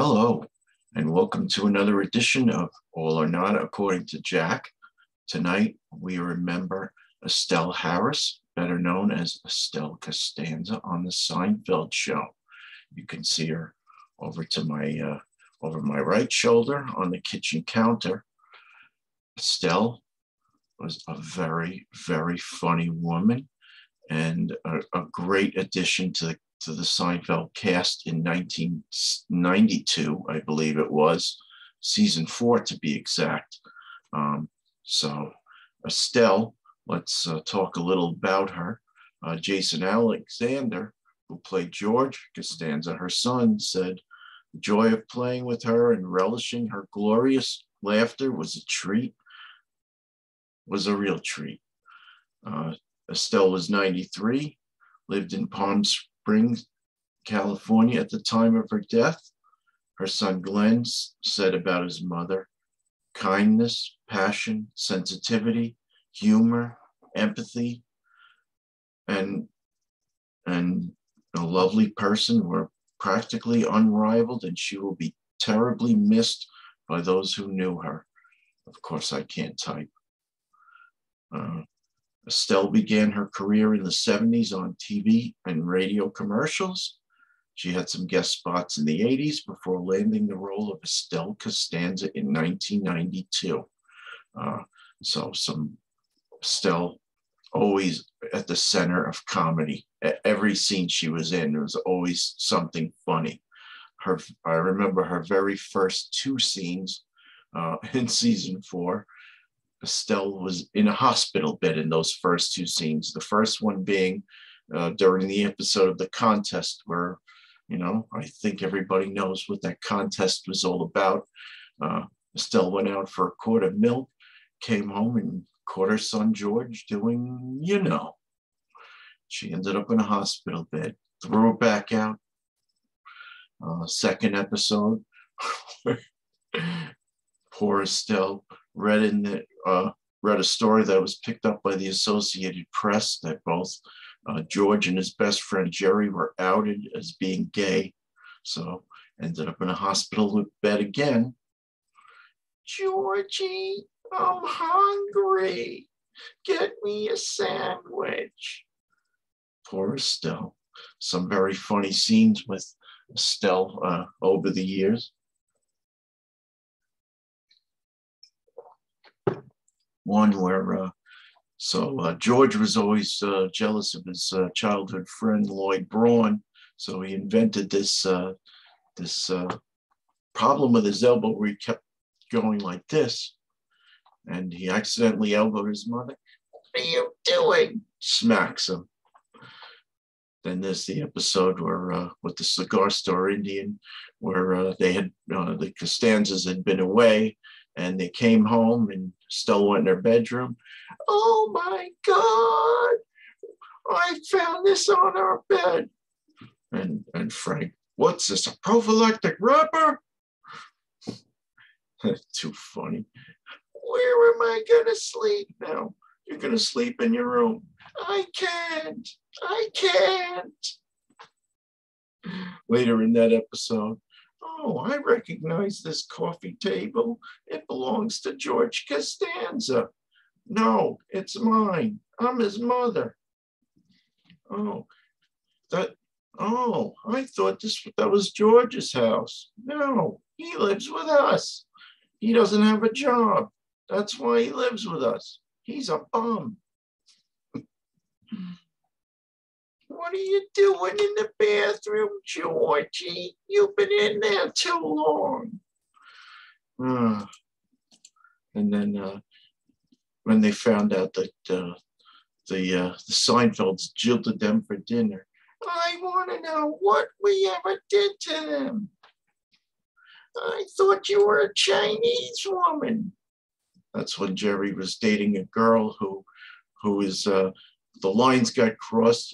Hello, and welcome to another edition of All or Not According to Jack. Tonight, we remember Estelle Harris, better known as Estelle Costanza on the Seinfeld show. You can see her over my right shoulder on the kitchen counter. Estelle was a very, very funny woman and a great addition to the Seinfeld cast in 1992, I believe it was, season 4 to be exact. So Estelle, let's talk a little about her. Jason Alexander, who played George Costanza, her son, said, "The joy of playing with her and relishing her glorious laughter was a real treat." Estelle was 93, lived in Palm Springs, California at the time of her death. Her son Glenn said about his mother, kindness, passion, sensitivity, humor, empathy, and a lovely person were practically unrivaled, and she will be terribly missed by those who knew her. Of course, I can't type. Estelle began her career in the 70s on TV and radio commercials. She had some guest spots in the 80s before landing the role of Estelle Costanza in 1992. So Estelle always at the center of comedy. Every scene she was in, there was always something funny. I remember her very first 2 scenes in season 4. Estelle was in a hospital bed in those first 2 scenes. The first one being during the episode of the contest where, I think everybody knows what that contest was all about. Estelle went out for a quart of milk, came home and caught her son George doing, She ended up in a hospital bed, threw her back out. Second episode, poor Estelle read a story that was picked up by the Associated Press that both George and his best friend Jerry were outed as being gay, so ended up in a hospital bed again. "Georgie, I'm hungry. Get me a sandwich." Poor Estelle. Some very funny scenes with Estelle over the years. One where George was always jealous of his childhood friend Lloyd Braun, so he invented this problem with his elbow where he kept going like this, and he accidentally elbowed his mother. "What are you doing?" Smacks him. Then there's the episode where with the cigar store Indian, where they had the Costanzas had been away. And they came home and Estelle went in her bedroom. "Oh my God, I found this on our bed." And Frank, "What's this, a prophylactic wrapper?" Too funny. "Where am I gonna sleep now?" "You're gonna sleep in your room." I can't. Later in that episode, "Oh, I recognize this coffee table. It belongs to George Costanza." "No, it's mine. I'm his mother." I thought that was George's house." "No, he lives with us. He doesn't have a job. That's why he lives with us. He's a bum." "What are you doing in the bathroom, Georgie? You've been in there too long." And then when they found out that the Seinfelds jilted them for dinner, "I want to know what we ever did to them. I thought you were a Chinese woman." That's when Jerry was dating a girl who is the lines got crossed,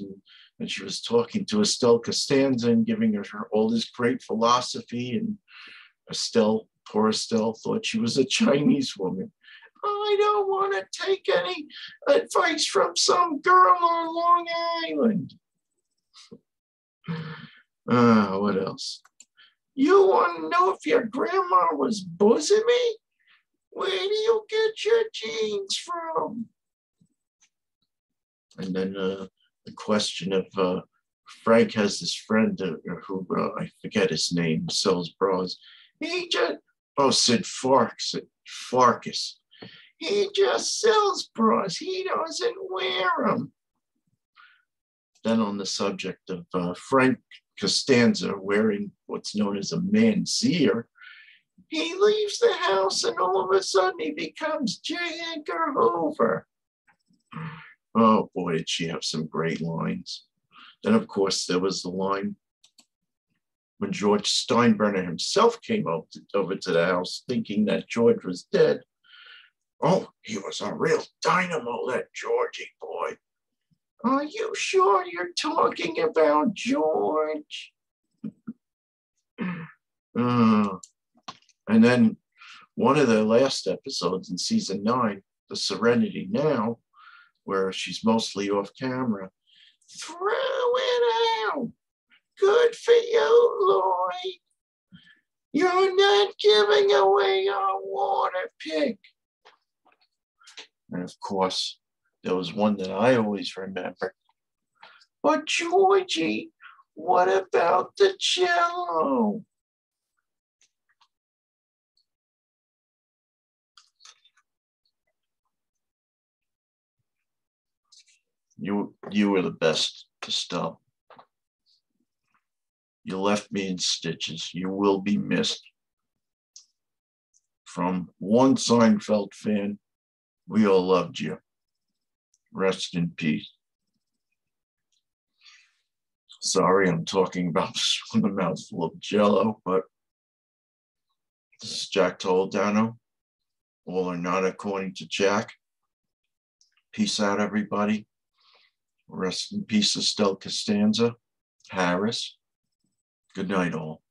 and she was talking to Estelle Costanza and giving her all this great philosophy, and poor Estelle, thought she was a Chinese woman. "I don't want to take any advice from some girl on Long Island." What else? You want to know if your grandma was boozing me? Where do you get your jeans from? And then the question of Frank has this friend who I forget his name, sells bras. He just, Sid Farkas. He just sells bras. He doesn't wear them. Then on the subject of Frank Costanza wearing what's known as a manzier, he leaves the house and all of a sudden he becomes J. Edgar Hoover. Oh boy, did she have some great lines. Then, of course, there was the line when George Steinbrenner himself came over to the house thinking that George was dead. Oh, he was a real dynamo, that Georgie boy. Are you sure you're talking about George? And then one of the last episodes in season 9, The Serenity Now, where she's mostly off camera. Throw it out. Good for you, Lloyd. You're not giving away our water pick. And of course, there was one that I always remember. But Georgie, what about the cello? You were the best, Estelle. You left me in stitches. You will be missed. From one Seinfeld fan, we all loved you. Rest in peace. Sorry, I'm talking about this with a mouthful of jello, but this is Jack Toledano. All or not according to Jack. Peace out, everybody. Rest in peace, Estelle Costanza, Harris. Good night, all.